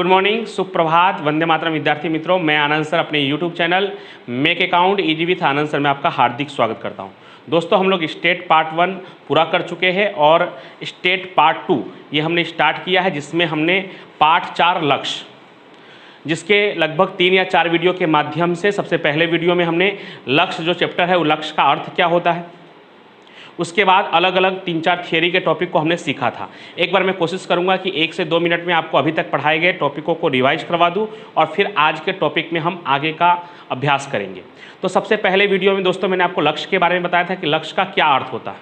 Good morning, सुप्रभात, वंदे मातरम विद्यार्थी मित्रों। मैं आनंद सर अपने YouTube channel make account easy with Anand sir में आपका हार्दिक स्वागत करता हूं। दोस्तों, हम लोग स्टेट पार्ट 1 पूरा कर चुके हैं और स्टेट पार्ट 2 ये हमने स्टार्ट किया है, जिसमें हमने पार्ट 4 लक्ष्य, जिसके लगभग 3 या 4 वीडियो के माध्यम से सबसे पहले वीडियो में हमने लक्ष्य जो चैप्टर है वो लक्ष्य का अर्थ क्या होता है, उसके बाद अलग अलग 3-4 थियरी के टॉपिक को हमने सीखा था। एक बार मैं कोशिश करूंगा कि 1 से 2 मिनट में आपको अभी तक पढ़ाए गए टॉपिकों को रिवाइज करवा दूं और फिर आज के टॉपिक में हम आगे का अभ्यास करेंगे। तो सबसे पहले वीडियो में दोस्तों मैंने आपको लक्ष्य के बारे में बताया था कि लक्ष्य का क्या अर्थ होता है।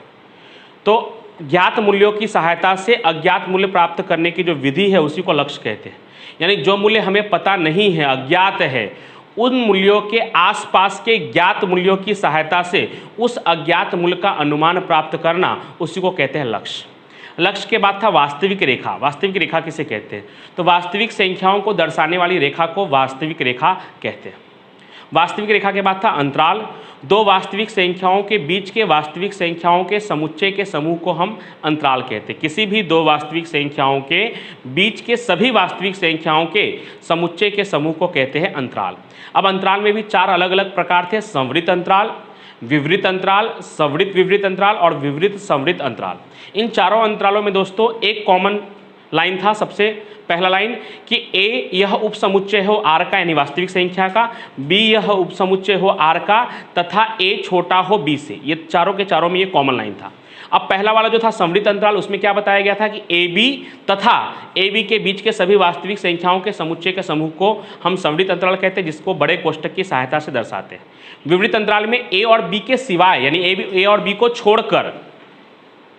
तो ज्ञात मूल्यों की सहायता से अज्ञात मूल्य प्राप्त करने की जो विधि है उसी को लक्ष्य कहते हैं। यानी जो मूल्य हमें पता नहीं है, अज्ञात है, उन मूल्यों के आसपास के ज्ञात मूल्यों की सहायता से उस अज्ञात मूल्य का अनुमान प्राप्त करना, उसी को कहते हैं लक्ष्य। लक्ष्य के बाद था वास्तविक रेखा। वास्तविक रेखा किसे कहते हैं? तो वास्तविक संख्याओं को दर्शाने वाली रेखा को वास्तविक रेखा कहते हैं। वास्तविक रेखा के बाद था अंतराल। दो वास्तविक संख्याओं के बीच के वास्तविक संख्याओं के समुच्चय के समूह को हम अंतराल कहते हैं। किसी भी दो वास्तविक संख्याओं के बीच के सभी वास्तविक संख्याओं के समुच्चय के समूह को कहते हैं अंतराल। अब अंतराल में भी 4 अलग अलग प्रकार थे: संवृत अंतराल, विवृत अंतराल, संवृत विवृत अंतराल और विवृत संवृत अंतराल। इन चारों अंतरालों में दोस्तों एक कॉमन लाइन था। सबसे पहला लाइन कि ए यह उपसमुच्चय हो आर का, यानी वास्तविक संख्या का, बी यह उपसमुच्चय हो आर का तथा ए छोटा हो बी से। ये चारों के चारों में ये कॉमन लाइन था। अब पहला वाला जो था संवृत अंतराल, उसमें क्या बताया गया था कि ए बी तथा ए बी के बीच के सभी वास्तविक संख्याओं के समुच्चय के समूह को हम संवृत अंतराल कहते हैं, जिसको बड़े कोष्ठक की सहायता से दर्शाते हैं। विवृत अंतराल में ए और बी के सिवाय, यानी ए और बी को छोड़कर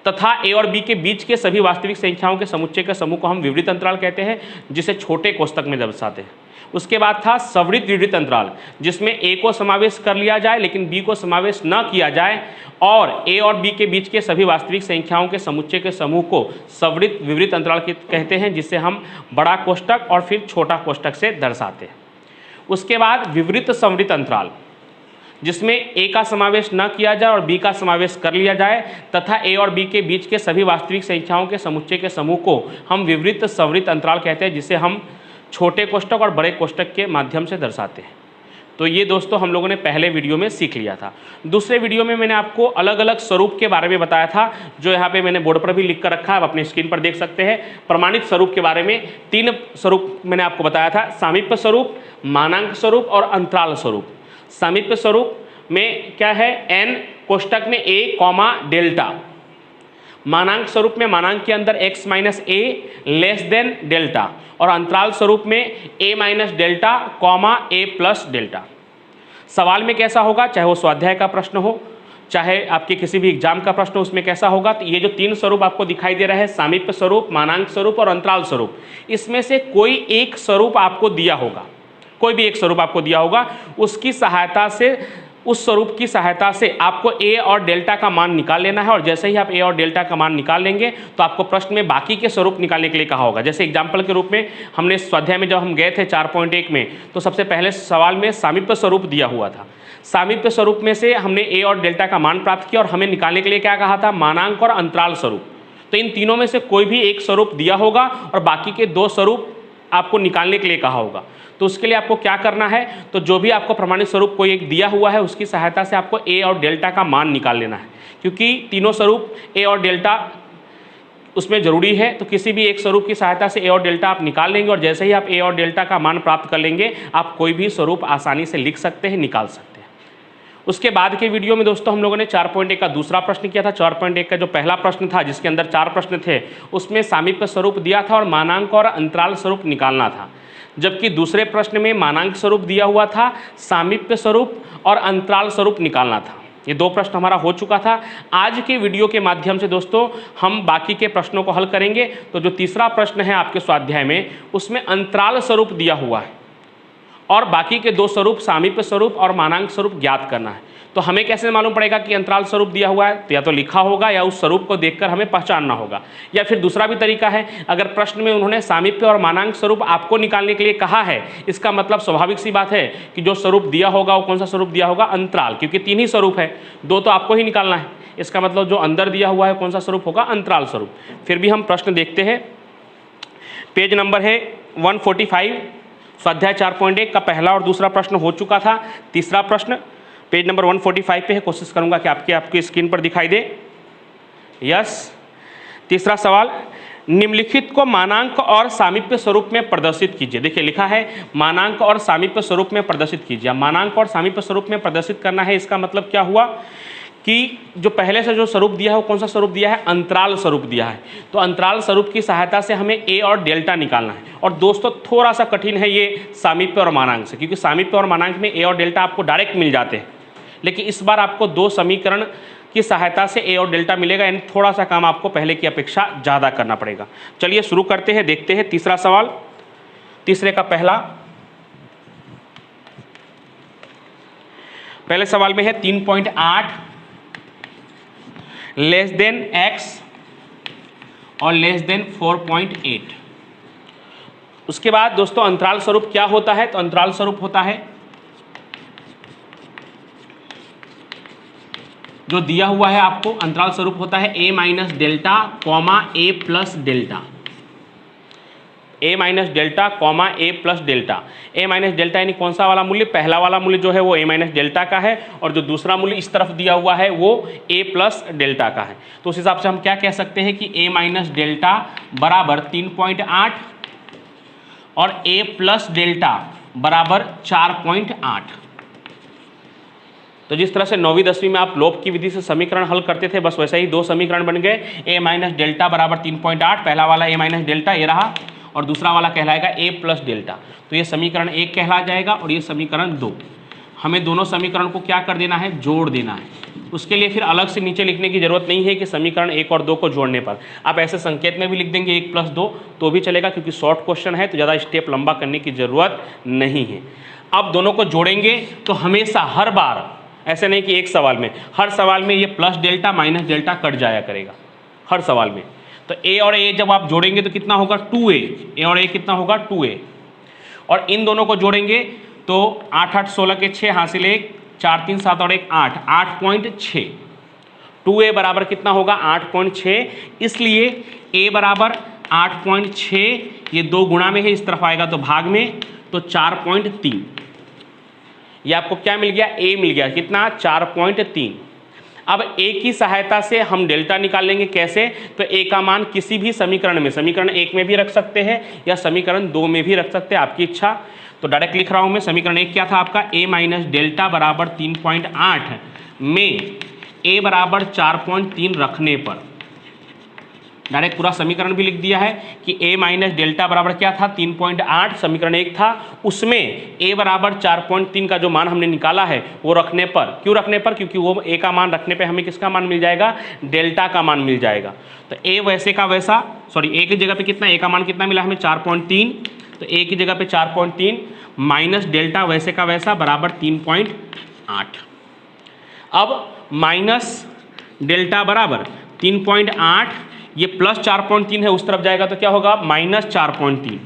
तथा ए और बी के बीच के सभी वास्तविक संख्याओं के समुच्चय के समूह को हम विवृत अंतराल कहते हैं, जिसे छोटे कोष्ठक में दर्शाते हैं। उसके बाद था संवृत विवृत अंतराल, जिसमें ए को समावेश कर लिया जाए लेकिन बी को समावेश न किया जाए और ए और बी के बीच के सभी वास्तविक संख्याओं के समुच्चय के समूह को संवृत विवृत अंतराल कहते हैं, जिसे हम बड़ा कोष्ठक और फिर छोटा कोष्ठक से दर्शाते हैं। उसके बाद विवृत संवृत अंतराल, जिसमें ए का समावेश न किया जाए और बी का समावेश कर लिया जाए तथा ए और बी के बीच के सभी वास्तविक संख्याओं के समुच्चय के समूह को हम विवृत संवृत अंतराल कहते हैं, जिसे हम छोटे कोष्ठक और बड़े कोष्ठक के माध्यम से दर्शाते हैं। तो ये दोस्तों हम लोगों ने पहले वीडियो में सीख लिया था। दूसरे वीडियो में मैंने आपको अलग अलग स्वरूप के बारे में बताया था, जो यहाँ पे मैंने बोर्ड पर भी लिख कर रखा है, आप अपनी स्क्रीन पर देख सकते हैं। प्रमाणित स्वरूप के बारे में 3 स्वरूप मैंने आपको बताया था: सामीप्य स्वरूप, मानांक स्वरूप और अंतराल स्वरूप। सामीप्य स्वरूप में क्या है? n कोष्ठक में a कॉमा डेल्टा। मानांक स्वरूप में मानांक के अंदर x minus a less than delta. और अंतराल स्वरूप में a minus delta comma a plus delta. सवाल में कैसा होगा, चाहे वो स्वाध्याय का प्रश्न हो, चाहे आपके किसी भी एग्जाम का प्रश्न, उसमें कैसा होगा? तो ये जो 3 स्वरूप आपको दिखाई दे रहा है, सामीप्य स्वरूप, मानांक स्वरूप और अंतराल स्वरूप, इसमें से कोई एक स्वरूप आपको दिया होगा, कोई भी एक स्वरूप आपको दिया होगा। उसकी सहायता से, उस स्वरूप की सहायता से आपको ए और डेल्टा का मान निकाल लेना है। और जैसे ही आप ए और डेल्टा का मान निकाल लेंगे तो आपको प्रश्न में बाकी के स्वरूप निकालने के लिए कहा होगा। जैसे एग्जाम्पल के रूप में हमने स्वाध्याय में जब हम गए थे 4.1 में, तो सबसे पहले सवाल में सामीप्य स्वरूप दिया हुआ था। सामीप्य स्वरूप में से हमने ए और डेल्टा का मान प्राप्त किया और हमें निकालने के लिए क्या कहा था? मानांक और अंतराल स्वरूप। तो इन तीनों में से कोई भी एक स्वरूप दिया होगा और बाकी के 2 स्वरूप आपको निकालने के लिए कहा होगा। तो उसके लिए आपको क्या करना है? तो जो भी आपको प्रमाणित स्वरूप कोई एक दिया हुआ है, उसकी सहायता से आपको ए और डेल्टा का मान निकाल लेना है, क्योंकि तीनों स्वरूप ए और डेल्टा उसमें जरूरी है। तो किसी भी एक स्वरूप की सहायता से ए और डेल्टा आप निकाल लेंगे और जैसे ही आप ए और डेल्टा का मान प्राप्त कर लेंगे, आप कोई भी स्वरूप आसानी से लिख सकते हैं, निकाल सकते हैं। उसके बाद के वीडियो में दोस्तों हम लोगों ने 4.1 का दूसरा प्रश्न किया था। 4.1 का जो पहला प्रश्न था, जिसके अंदर 4 प्रश्न थे, उसमें सामीप्य स्वरूप दिया था और मानांक और अंतराल स्वरूप निकालना था। जबकि दूसरे प्रश्न में मानांक स्वरूप दिया हुआ था, सामीप्य स्वरूप और अंतराल स्वरूप निकालना था। ये 2 प्रश्न हमारा हो चुका था। आज के वीडियो के माध्यम से दोस्तों हम बाकी के प्रश्नों को हल करेंगे। तो जो तीसरा प्रश्न है आपके स्वाध्याय में, उसमें अंतराल स्वरूप दिया हुआ है और बाकी के 2 स्वरूप सामीप्य स्वरूप और मानांक स्वरूप ज्ञात करना है। तो हमें कैसे मालूम पड़ेगा कि अंतराल स्वरूप दिया हुआ है? तो या तो लिखा होगा या उस स्वरूप को देखकर हमें पहचानना होगा, या फिर दूसरा भी तरीका है, अगर प्रश्न में उन्होंने सामीप्य और मानांक स्वरूप आपको निकालने के लिए कहा है, इसका मतलब स्वाभाविक सी बात है कि जो स्वरूप दिया होगा वो कौन सा स्वरूप दिया होगा? अंतराल, क्योंकि 3 ही स्वरूप है, 2 तो आपको ही निकालना है। इसका मतलब जो अंदर दिया हुआ है कौन सा स्वरूप होगा? अंतराल स्वरूप। फिर भी हम प्रश्न देखते हैं। पेज नंबर है 145, स्वाध्याय 4.1 का पहला और दूसरा प्रश्न हो चुका था। तीसरा प्रश्न पेज नंबर 145 पे है, कोशिश करूंगा कि आपकी स्क्रीन पर दिखाई दे। यस, तीसरा सवाल, निम्नलिखित को मानांक और सामीप्य स्वरूप में प्रदर्शित कीजिए। देखिए लिखा है मानांक और सामीप्य स्वरूप में प्रदर्शित कीजिए। मानांक और सामीप्य स्वरूप में प्रदर्शित करना है, इसका मतलब क्या हुआ कि जो पहले से जो स्वरूप दिया है वो कौन सा स्वरूप दिया है, अंतराल स्वरूप दिया है। तो अंतराल स्वरूप की सहायता से हमें ए और डेल्टा निकालना है। और दोस्तों थोड़ा सा कठिन है ये सामीप्य और मानांक से, क्योंकि सामीप्य और मानांक में ए और डेल्टा आपको डायरेक्ट मिल जाते हैं, लेकिन इस बार आपको दो समीकरण की सहायता से ए और डेल्टा मिलेगा, यानी थोड़ा सा काम आपको पहले की अपेक्षा ज़्यादा करना पड़ेगा। चलिए शुरू करते हैं, देखते हैं तीसरा सवाल। तीसरे का पहले सवाल में है 3.8 लेस देन x और लेस देन 4.8। उसके बाद दोस्तों अंतराल स्वरूप क्या होता है, तो अंतराल स्वरूप होता है जो दिया हुआ है आपको, अंतराल स्वरूप होता है a minus delta comma a plus delta, a minus delta comma a plus delta. a minus delta यानी कौन सा वाला मूल्य, पहला वाला मूल्य जो है वो a माइनस डेल्टा का है, और जो दूसरा मूल्य इस तरफ दिया हुआ है वो a प्लस डेल्टा का है। तो उस हिसाब से हम क्या कह सकते हैं कि a माइनस डेल्टा बराबर 3.8 और a प्लस डेल्टा बराबर 4.8। तो जिस तरह से 9वीं 10वीं में आप लोप की विधि से समीकरण हल करते थे, बस वैसे ही दो समीकरण बन गए। a माइनस डेल्टा बराबर 3.8, पहला वाला a माइनस डेल्टा ये रहा, और दूसरा वाला कहलाएगा a प्लस डेल्टा। तो ये समीकरण 1 कहला जाएगा और ये समीकरण 2। हमें दोनों समीकरण को क्या कर देना है, जोड़ देना है। उसके लिए फिर अलग से नीचे लिखने की जरूरत नहीं है कि समीकरण 1 और 2 को जोड़ने पर आप ऐसे संकेत में भी लिख देंगे 1 प्लस 2 तो भी चलेगा, क्योंकि शॉर्ट क्वेश्चन है तो ज़्यादा स्टेप लंबा करने की ज़रूरत नहीं है। अब दोनों को जोड़ेंगे तो हमेशा हर बार, ऐसे नहीं कि एक सवाल में, हर सवाल में ये plus delta minus delta cut जाया करेगा हर सवाल में। तो a और a जब आप जोड़ेंगे तो कितना होगा 2a, a और a कितना होगा 2a, और इन दोनों को जोड़ेंगे तो 8 8 16 के 6 हासिल 1, 4 3 7 और 1 8, 8.6। 2a बराबर कितना होगा 8.6, इसलिए a बराबर 8.6, ये 2 गुणा में है, इस तरफ आएगा तो भाग में, तो 4.3। ये आपको क्या मिल गया, a मिल गया, कितना 4.3। अब a की सहायता से हम डेल्टा निकाल लेंगे, कैसे, तो a का मान किसी भी समीकरण में, समीकरण 1 में भी रख सकते हैं या समीकरण 2 में भी रख सकते हैं, आपकी इच्छा। तो डायरेक्ट लिख रहा हूं मैं, समीकरण 1 क्या था आपका, a माइनस डेल्टा बराबर 3.8 में a बराबर 4.3 रखने पर, डायरेक्ट पूरा समीकरण भी लिख दिया है कि a माइनस डेल्टा बराबर क्या था 3.8, समीकरण 1 था, उसमें a बराबर 4.3 का जो मान हमने निकाला है वो रखने पर, क्यों रखने पर, क्योंकि वो a का मान रखने पे हमें किसका मान मिल जाएगा, डेल्टा का मान मिल जाएगा। तो a वैसे का वैसा, सॉरी a की जगह पे कितना, a का मान कितना मिला हमें 4.3, तो a की जगह पे 4.3 माइनस डेल्टा वैसे का वैसा बराबर 3.8। अब माइनस डेल्टा बराबर 3.8, ये प्लस 4.3 है, उस तरफ जाएगा तो क्या होगा माइनस 4.3।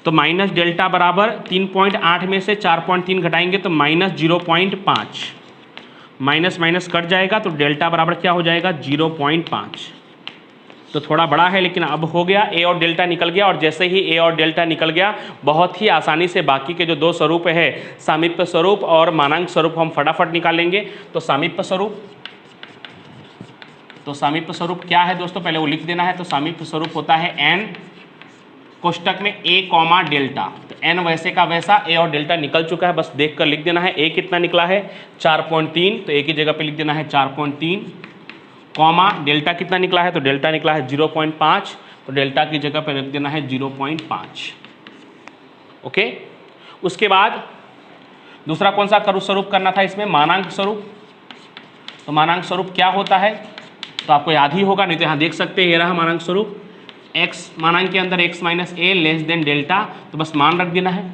तो माइनस डेल्टा बराबर 3.8 में से 4.3 घटाएंगे तो माइनस 0.5, माइनस माइनस कट जाएगा तो डेल्टा बराबर क्या हो जाएगा 0.5। तो थोड़ा बड़ा है लेकिन अब हो गया, a और डेल्टा निकल गया, और जैसे ही a और डेल्टा निकल गया बहुत ही आसानी से बाकी के जो दो स्वरूप है, सामीप्य स्वरूप और मानांक स्वरूप, हम फटाफट निकालेंगे। तो सामीप्य स्वरूप क्या है दोस्तों, पहले वो लिख देना है। तो सामीप्य स्वरूप होता है n कोष्टक में a कॉमा डेल्टा, तो n वैसे का वैसा, a और डेल्टा निकल चुका है, बस देख कर लिख देना है। a कितना निकला है 4.3, तो a की जगह पे लिख देना है 4.3, कॉमा डेल्टा कितना निकला है, तो डेल्टा निकला है 0.5, तो डेल्टा की जगह पे लिख देना है 0.5। ओके, उसके बाद दूसरा कौन सा स्वरूप करना था इसमें, मानांक स्वरूप। तो मानांक स्वरूप क्या होता है, तो आपको याद ही होगा, नहीं तो यहाँ देख सकते हैं, ये रहा मानांक स्वरूप। x मानांक के अंदर x माइनस ए लेस देन डेल्टा, तो बस मान रख देना है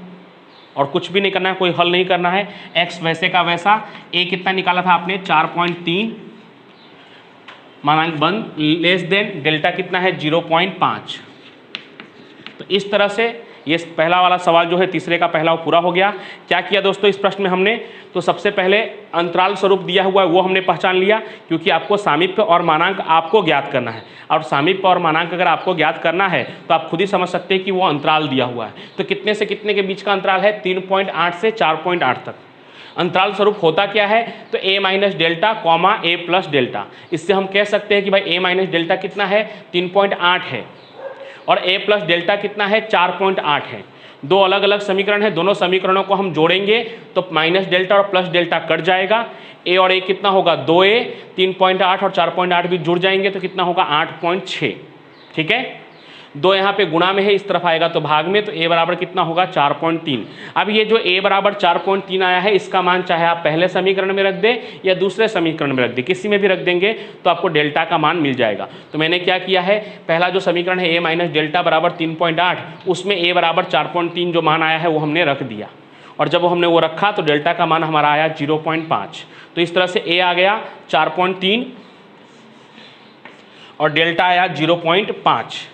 और कुछ भी नहीं करना है, कोई हल नहीं करना है। x वैसे का वैसा, a कितना निकाला था आपने 4.3, मानांक बंद, लेस देन डेल्टा कितना है 0.5। तो इस तरह से ये पहला वाला सवाल जो है तीसरे का पहला वो पूरा हो गया। क्या किया दोस्तों इस प्रश्न में हमने, तो सबसे पहले अंतराल स्वरूप दिया हुआ है वो हमने पहचान लिया, क्योंकि आपको सामीप्य और मानांक आपको ज्ञात करना है, और सामीप्य और मानांक अगर आपको ज्ञात करना है तो आप खुद ही समझ सकते हैं कि वो अंतराल दिया हुआ है। तो कितने से कितने के बीच का अंतराल है, 3.8 से 4.8 तक। अंतराल स्वरूप होता क्या है, तो a minus delta comma a plus delta. इससे हम कह सकते हैं कि भाई a माइनस डेल्टा कितना है, 3.8 है, और a प्लस डेल्टा कितना है, 4.8 है। दो अलग अलग समीकरण है, दोनों समीकरणों को हम जोड़ेंगे तो माइनस डेल्टा और प्लस डेल्टा कट जाएगा। a और a कितना होगा, 2a, 3.8 और 4.8 भी जुड़ जाएंगे तो कितना होगा, 8.6। ठीक है, दो यहाँ पे गुणा में है, इस तरफ आएगा तो भाग में, तो a बराबर कितना होगा, 4.3। अब ये जो a बराबर 4.3 आया है, इसका मान चाहे आप पहले समीकरण में रख दें या दूसरे समीकरण में रख दें, किसी में भी रख देंगे तो आपको डेल्टा का मान मिल जाएगा। तो मैंने क्या किया है, पहला जो समीकरण है a माइनस डेल्टा बराबर 3.8, उसमें a बराबर 4.3 जो मान आया है वो हमने रख दिया, और जब हमने वो रखा तो डेल्टा का मान हमारा आया 0.5। तो इस तरह से a आ गया 4.3 और डेल्टा आया 0.5।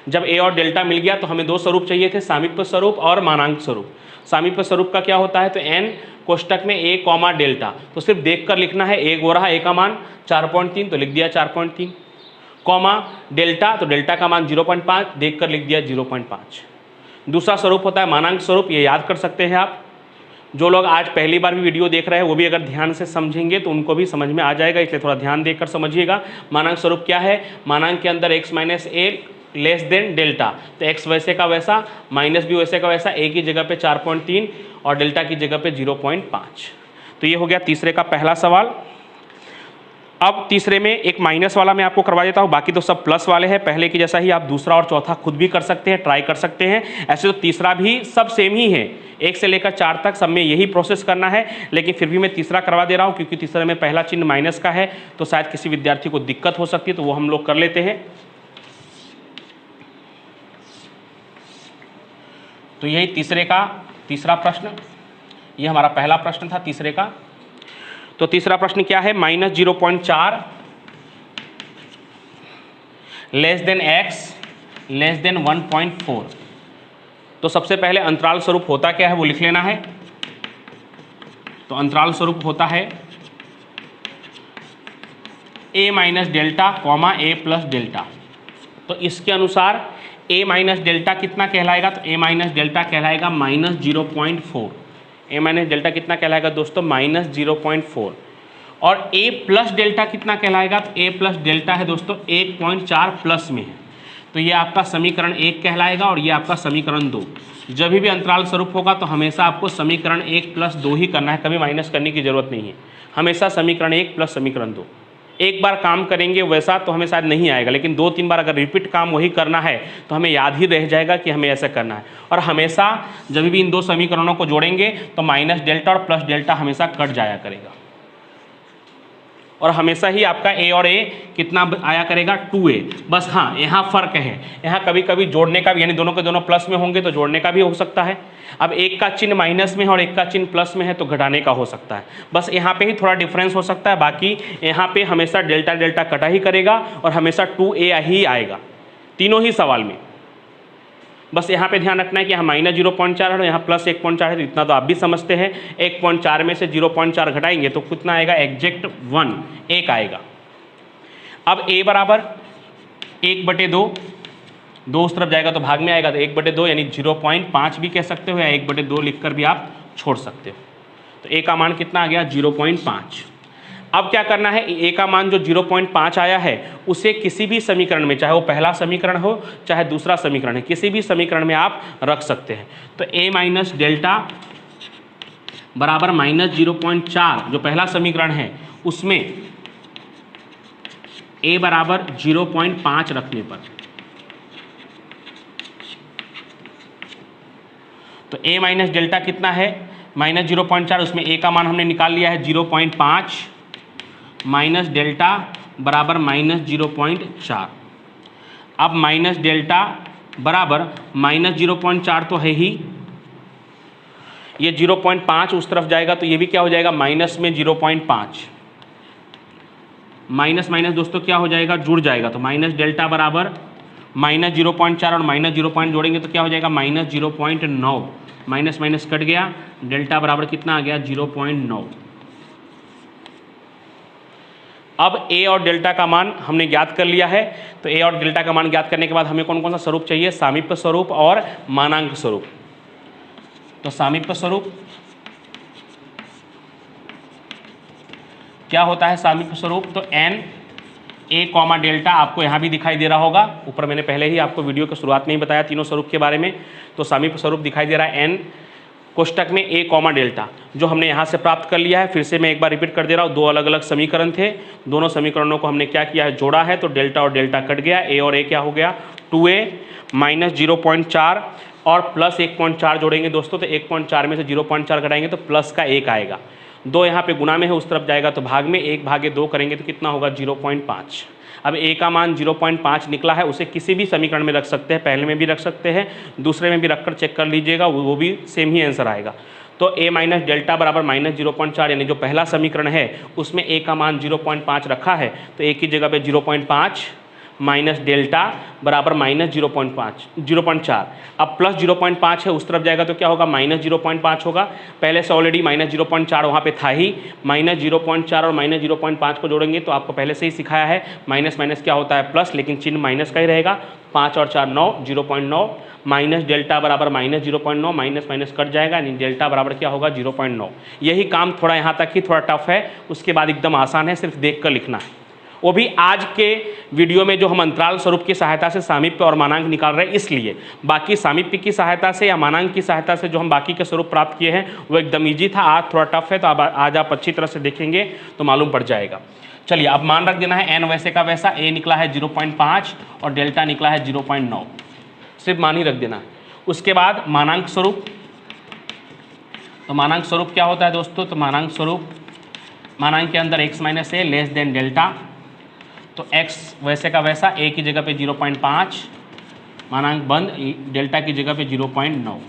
जब a और डेल्टा मिल गया तो हमें दो स्वरूप चाहिए थे, सामीप्य स्वरूप और मानांक स्वरूप। सामीप्य स्वरूप का क्या होता है, तो n कोष्टक में a कॉमा डेल्टा, तो सिर्फ देखकर लिखना है, एक हो रहा a का मान 4.3 तो लिख दिया 4.3, कॉमा डेल्टा, तो डेल्टा का मान 0.5 देखकर लिख दिया 0.5। दूसरा स्वरूप होता है मानांक स्वरूप, ये याद कर सकते हैं आप। जो लोग आज पहली बार भी वीडियो देख रहे हैं वो भी अगर ध्यान से समझेंगे तो उनको भी समझ में आ जाएगा, इसलिए थोड़ा ध्यान देकर समझिएगा। मानांक स्वरूप क्या है, मानांक के अंदर x minus a less than delta, तो x वैसे का वैसा, माइनस भी वैसे का वैसा, a की जगह पे 4.3 और डेल्टा की जगह पे 0.5। तो ये हो गया तीसरे का पहला सवाल। अब तीसरे में एक माइनस वाला मैं आपको करवा देता हूँ, बाकी तो सब प्लस वाले हैं। पहले की जैसा ही आप दूसरा और चौथा खुद भी कर सकते हैं, ट्राई कर सकते हैं। ऐसे तो तीसरा भी सब सेम ही है, 1 से लेकर 4 तक सब में यही प्रोसेस करना है, लेकिन फिर भी मैं तीसरा करवा दे रहा हूँ क्योंकि तीसरे में पहला चिन्ह माइनस का है, तो शायद किसी विद्यार्थी को दिक्कत हो सकती है, तो वो हम लोग कर लेते हैं। तो यही तीसरे का तीसरा प्रश्न, ये हमारा पहला प्रश्न था तीसरे का। तो तीसरा प्रश्न क्या है, minus 0.4 less than x less than 1.4। तो सबसे पहले अंतराल स्वरूप होता क्या है वो लिख लेना है। तो अंतराल स्वरूप होता है a minus delta comma a plus delta. तो इसके अनुसार a माइनस डेल्टा कितना कहलाएगा, तो a माइनस डेल्टा कहलाएगा माइनस 0.4। a माइनस डेल्टा कितना कहलाएगा दोस्तों, माइनस 0.4। और a प्लस डेल्टा कितना कहलाएगा, तो a प्लस डेल्टा है दोस्तों 1.4 प्लस में है, तो ये आपका समीकरण 1 कहलाएगा और ये आपका समीकरण 2। जब भी अंतराल स्वरूप होगा तो हमेशा आपको समीकरण 1 प्लस 2 ही करना है, कभी माइनस करने की जरूरत नहीं है। हमेशा समीकरण 1 प्लस समीकरण 2। एक बार काम करेंगे वैसा तो हमें शायद नहीं आएगा, लेकिन 2-3 बार अगर रिपीट काम वही करना है तो हमें याद ही रह जाएगा कि हमें ऐसा करना है। और हमेशा जब भी इन दो समीकरणों को जोड़ेंगे तो माइनस डेल्टा और प्लस डेल्टा हमेशा कट जाया करेगा, और हमेशा ही आपका a और a कितना आया करेगा, 2a। बस हाँ, यहाँ फ़र्क है, यहाँ कभी कभी जोड़ने का भी, यानी दोनों के दोनों प्लस में होंगे तो जोड़ने का भी हो सकता है। अब एक का चिन्ह माइनस में है और एक का चिन्ह प्लस में है तो घटाने का हो सकता है। बस यहाँ पे ही थोड़ा डिफरेंस हो सकता है, बाकी यहाँ पे हमेशा डेल्टा डेल्टा कटा ही करेगा और हमेशा 2a ही आएगा तीनों ही सवाल में। बस यहाँ पे ध्यान रखना है कि यहाँ माइनस 0.4 है और यहाँ प्लस 1.4 है, तो इतना तो आप भी समझते हैं। 1.4 में से 0.4 घटाएंगे तो कितना आएगा, एग्जैक्ट 1 आएगा। अब a बराबर 1/2, 2 उस तरफ जाएगा तो भाग में आएगा, तो 1/2 यानी 0.5 भी कह सकते हो या 1/2 लिख कर भी आप छोड़ सकते हो। तो a का मान कितना आ गया, 0.5। अब क्या करना है, a का मान जो 0.5 आया है उसे किसी भी समीकरण में, चाहे वो पहला समीकरण हो चाहे दूसरा समीकरण है, किसी भी समीकरण में आप रख सकते हैं। तो a माइनस डेल्टा बराबर माइनस 0.4 जो पहला समीकरण है उसमें a बराबर 0.5 रखने पर, तो a माइनस डेल्टा कितना है, माइनस 0.4, उसमें a का मान हमने निकाल लिया है 0.5 माइनस डेल्टा बराबर माइनस 0.4। अब माइनस डेल्टा बराबर माइनस 0.4 तो है ही, ये 0.5 उस तरफ जाएगा तो ये भी क्या हो जाएगा, माइनस में 0.5, माइनस माइनस दोस्तों क्या हो जाएगा, जुड़ जाएगा। तो माइनस डेल्टा बराबर -0.4 और माइनस 0 पॉइंट जोड़ेंगे तो क्या हो जाएगा -0.9, माइनस माइनस कट गया, डेल्टा बराबर कितना आ गया 0.9। अब ए और डेल्टा का मान हमने ज्ञात कर लिया है। तो ए और डेल्टा का मान ज्ञात करने के बाद हमें कौन कौन सा स्वरूप चाहिए, सामीप्य स्वरूप और मानांक स्वरूप। तो सामीप्य स्वरूप क्या होता है, सामीप्य स्वरूप तो n ए कॉमा डेल्टा आपको यहाँ भी दिखाई दे रहा होगा, ऊपर मैंने पहले ही आपको वीडियो की शुरुआत में ही बताया तीनों स्वरूप के बारे में। तो सामीप्य स्वरूप दिखाई दे रहा है n कोष्टक में ए कॉमा डेल्टा, जो हमने यहाँ से प्राप्त कर लिया है। फिर से मैं एक बार रिपीट कर दे रहा हूँ, दो अलग अलग समीकरण थे, दोनों समीकरणों को हमने क्या किया है, जोड़ा है। तो डेल्टा और डेल्टा कट गया, ए और ए क्या हो गया 2a माइनस 0.4 और प्लस 1.4 जोड़ेंगे दोस्तों। तो 1.4 में से 0.4 घटाएंगे तो प्लस का 1 आएगा, 2 यहाँ पे गुना में है उस तरफ जाएगा तो भाग में, 1/2 करेंगे तो कितना होगा 0.5। अब ए का मान 0.5 निकला है, उसे किसी भी समीकरण में रख सकते हैं, पहले में भी रख सकते हैं, दूसरे में भी रखकर चेक कर लीजिएगा, वो भी सेम ही आंसर आएगा। तो ए माइनस डेल्टा बराबर -0.4, यानी जो पहला समीकरण है उसमें ए का मान 0.5 रखा है, तो ए की जगह पे 0.5 माइनस डेल्टा बराबर -0.4। अब प्लस 0.5 है, उस तरफ जाएगा तो क्या होगा -0.5 होगा। पहले से ऑलरेडी -0.4 वहाँ पे था ही, -0.4 और -0.5 को जोड़ेंगे तो आपको पहले से ही सिखाया है, माइनस माइनस क्या होता है प्लस, लेकिन चिन्ह माइनस का ही रहेगा। 5 और 4 9, 0.9 माइनस डेल्टा बराबर -0.9, माइनस माइनस कट जाएगा, यानी डेल्टा बराबर क्या होगा 0.9। यही काम थोड़ा यहाँ तक ही थोड़ा टफ है, उसके बाद एकदम आसान है, सिर्फ देख कर लिखना है। वो भी आज के वीडियो में जो हम अंतराल स्वरूप की सहायता से सामीप्य और मानांक निकाल रहे हैं, इसलिए बाकी सामीप्य की सहायता से या मानांक की सहायता से जो हम बाकी के स्वरूप प्राप्त किए हैं वो एकदम ईजी था। आज थोड़ा टफ है, तो आज आप अच्छी तरह से देखेंगे तो मालूम पड़ जाएगा। चलिए अब मान रख देना है, n वैसे का वैसा, a निकला है 0.5 और डेल्टा निकला है 0.9, सिर्फ मान ही रख देना है। उसके बाद मानांक स्वरूप, तो मानांक स्वरूप क्या होता है दोस्तों, तो मानांक स्वरूप, मानांक के अंदर x माइनस ए लेस देन डेल्टा, तो x वैसे का वैसा, a की जगह पे 0.5 मानांक बंद, डेल्टा की जगह पे 0.9।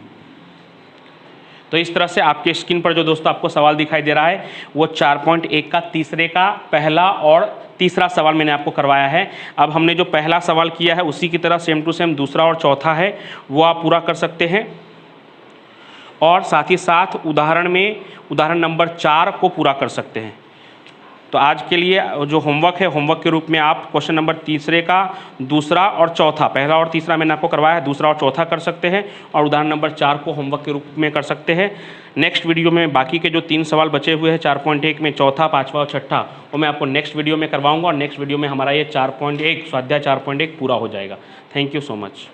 तो इस तरह से आपके स्क्रीन पर जो दोस्तों आपको सवाल दिखाई दे रहा है वो 4.1 का तीसरे का पहला और तीसरा सवाल मैंने आपको करवाया है। अब हमने जो पहला सवाल किया है उसी की तरह सेम टू सेम दूसरा और चौथा है वो आप पूरा कर सकते हैं, और साथ ही साथ उदाहरण नंबर 4 को पूरा कर सकते हैं। तो आज के लिए जो होमवर्क है, होमवर्क के रूप में आप क्वेश्चन नंबर तीसरे का दूसरा और चौथा, पहला और तीसरा मैंने आपको करवाया है, दूसरा और चौथा कर सकते हैं, और उदाहरण नंबर 4 को होमवर्क के रूप में कर सकते हैं। नेक्स्ट वीडियो में बाकी के जो 3 सवाल बचे हुए हैं 4.1 में, चौथा, पाँचवा और छठा, वो मैं आपको नेक्स्ट वीडियो में करवाऊँगा, और नेक्स्ट वीडियो में हमारा ये 4.1 स्वाध्याय 4.1 पूरा हो जाएगा। Thank you so much.